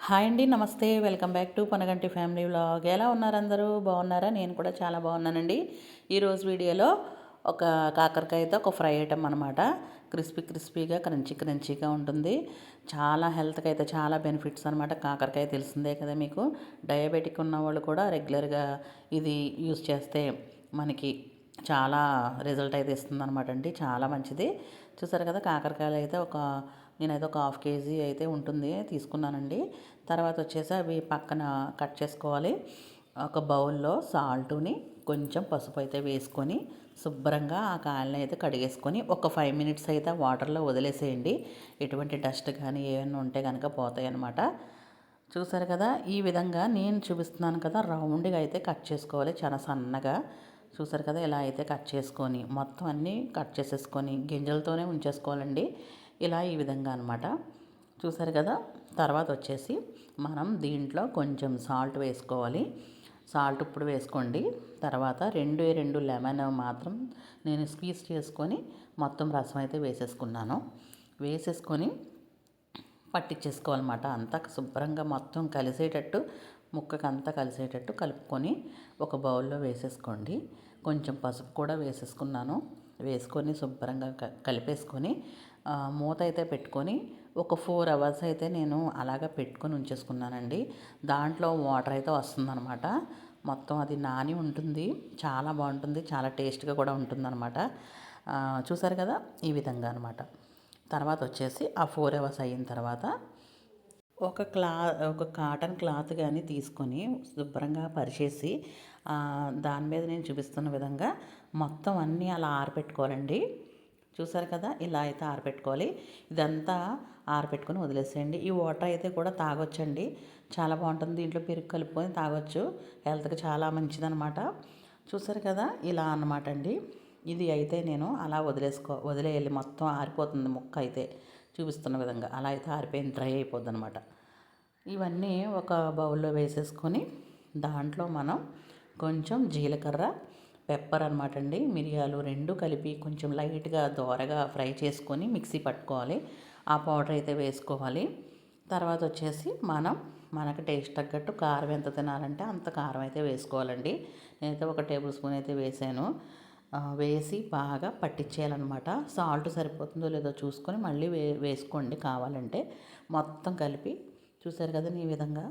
Hi అండి, నమస్తే. Welcome back to Panaganti family vlog. ఎలా ఉన్నారు అందరూ? బాగున్నారా? నేను కూడా చాలా బాగున్నానండి. ఈరోజు వీడియోలో ఒక కాకరకాయతో ఒక ఫ్రై ఐటమ్ అనమాట. క్రిస్పీగా క్రంచీగా ఉంటుంది. చాలా హెల్త్కి అయితే చాలా బెనిఫిట్స్ అనమాట. కాకరకాయ తెలిసిందే కదా మీకు. డయాబెటిక్ ఉన్న వాళ్ళు కూడా రెగ్యులర్గా ఇది యూస్ చేస్తే మనకి చాలా రిజల్ట్ అయితే ఇస్తుంది అనమాట అండి. చాలా మంచిది. చూసారు కదా, కాకరకాయలు అయితే నేనైతే ఒక హాఫ్ కేజీ అయితే ఉంటుంది తీసుకున్నానండి. తర్వాత వచ్చేసి అవి పక్కన కట్ చేసుకోవాలి. ఒక బౌల్లో సాల్టుని కొంచెం పసుపు అయితే వేసుకొని శుభ్రంగా ఆ కాయలను అయితే కడిగేసుకొని ఒక 5 మినిట్స్ అయితే వాటర్లో వదిలేసేయండి. ఎటువంటి డస్ట్ కానీ ఏమైనా ఉంటే కనుక పోతాయి అన్నమాట. చూసారు కదా, ఈ విధంగా నేను చూపిస్తున్నాను కదా, రౌండ్గా అయితే కట్ చేసుకోవాలి, చాలా సన్నగా. చూసారు కదా, ఇలా అయితే కట్ చేసుకొని మొత్తం అన్నీ కట్ చేసేసుకొని గింజలతోనే ఉంచేసుకోవాలండి. ఇలా ఈ విధంగా అనమాట. చూసారు కదా, తర్వాత వచ్చేసి మనం దీంట్లో కొంచెం సాల్ట్ వేసుకోవాలి. సాల్ట్ ఇప్పుడు వేసుకోండి. తర్వాత రెండు లెమన్ మాత్రం నేను స్క్వీజ్ చేసుకొని మొత్తం రసం అయితే వేసేసుకొని పట్టించేసుకోవాలన్నమాట. అంతా శుభ్రంగా మొత్తం కలిసేటట్టు, ముక్కకు అంతా కలిసేటట్టు కలుపుకొని ఒక బౌల్లో వేసేసుకోండి. కొంచెం పసుపు కూడా వేసుకొని శుభ్రంగా కలిపేసుకొని మూత అయితే పెట్టుకొని ఒక 4 అవర్స్ అయితే నేను అలాగ పెట్టుకొని ఉంచేసుకున్నానండి. దాంట్లో వాటర్ అయితే వస్తుందన్నమాట. మొత్తం అది నాని ఉంటుంది. చాలా బాగుంటుంది, చాలా టేస్ట్గా కూడా ఉంటుందన్నమాట. చూసారు కదా, ఈ విధంగా అనమాట. తర్వాత వచ్చేసి ఆ 4 అవర్స్ అయిన తర్వాత ఒక కాటన్ క్లాత్ కానీ తీసుకొని శుభ్రంగా పరిచేసి దాని మీద నేను చూపిస్తున్న విధంగా మొత్తం అన్నీ అలా ఆరబెట్టుకోవాలండి. చూసారు కదా, ఇలా అయితే ఆరబెట్టుకోవాలి. ఇదంతా ఆరబెట్టుకొని వదిలేసేయండి. ఈ వాటర్ అయితే కూడా తాగొచ్చండి, చాలా బాగుంటుంది. దీంట్లో పెరుగు కలుపుకొని తాగొచ్చు, హెల్త్కి చాలా మంచిదన్నమాట. చూసారు కదా, ఇలా అన్నమాట అండి. ఇది అయితే నేను అలా వదిలేయాలి. మొత్తం ఆరిపోతుంది ముక్క అయితే చూపిస్తున్న విధంగా. అలా అయితే ఆరిపోయింది, డ్రై అయిపోద్ది అనమాట. ఇవన్నీ ఒక బౌల్లో వేసేసుకొని దాంట్లో మనం కొంచెం జీలకర్ర, పెప్పర్ అనమాట అండి, మిరియాలు 2 కలిపి కొంచెం లైట్గా దోరగా ఫ్రై చేసుకొని మిక్సీ పట్టుకోవాలి. ఆ పౌడర్ అయితే వేసుకోవాలి. తర్వాత వచ్చేసి మనకు టేస్ట్ తగ్గట్టు కారం ఎంత తినాలంటే అంత కారం అయితే వేసుకోవాలండి. నేనైతే 1 టేబుల్ స్పూన్ అయితే వేసాను. వేసి బాగా పట్టించేయాలన్నమాట. సాల్ట్ సరిపోతుందో లేదో చూసుకొని మళ్ళీ వేసుకోండి కావాలంటే. మొత్తం కలిపి చూసారు కదా, ఈ విధంగా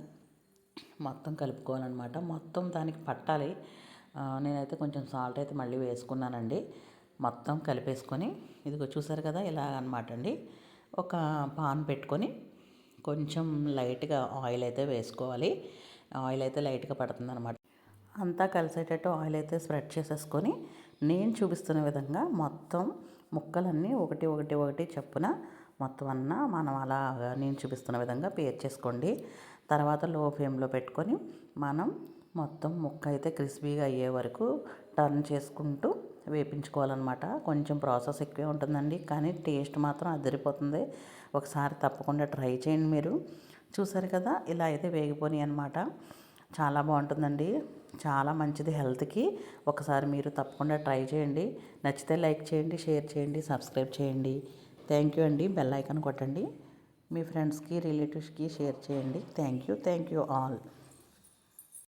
మొత్తం కలుపుకోవాలన్నమాట. మొత్తం దానికి పట్టాలి. నేనైతే కొంచెం సాల్ట్ అయితే మళ్ళీ వేసుకున్నానండి. మొత్తం కలిపేసుకొని ఇదిగో చూసారు కదా, ఇలా అనమాట అండి. ఒక పాన్ పెట్టుకొని కొంచెం లైట్గా ఆయిల్ అయితే వేసుకోవాలి. ఆయిల్ అయితే లైట్గా పడుతుంది అనమాట. అంతా కలిసేటట్టు ఆయిల్ అయితే స్ప్రెడ్ చేసేసుకొని నేను చూపిస్తున్న విధంగా మొత్తం ముక్కలన్నీ ఒకటి చప్పున మొత్తం మనం అలాగా నేను చూపిస్తున్న విధంగా పేర్చేసుకోండి. తర్వాత లో ఫ్లేమ్లో పెట్టుకొని మనం మొత్తం ముక్క అయితే క్రిస్పీగా అయ్యే వరకు టర్న్ చేసుకుంటూ వేపించుకోవాలన్నమాట. కొంచెం ప్రాసెస్ ఎక్కువే ఉంటుందండి, కానీ టేస్ట్ మాత్రం అదిరిపోతుంది. ఒకసారి తప్పకుండా ట్రై చేయండి మీరు. చూసారు కదా, ఇలా అయితే వేగిపోయి అనమాట. చాలా బాగుంటుందండి, చాలా మంచిది హెల్త్కి. ఒకసారి మీరు తప్పకుండా ట్రై చేయండి. నచ్చితే లైక్ చేయండి, షేర్ చేయండి, సబ్స్క్రైబ్ చేయండి. థ్యాంక్ యూ అండి. బెల్ ఐకాన్ కొట్టండి. మీ ఫ్రెండ్స్కి, రిలేటివ్స్కి షేర్ చేయండి. Thank you all.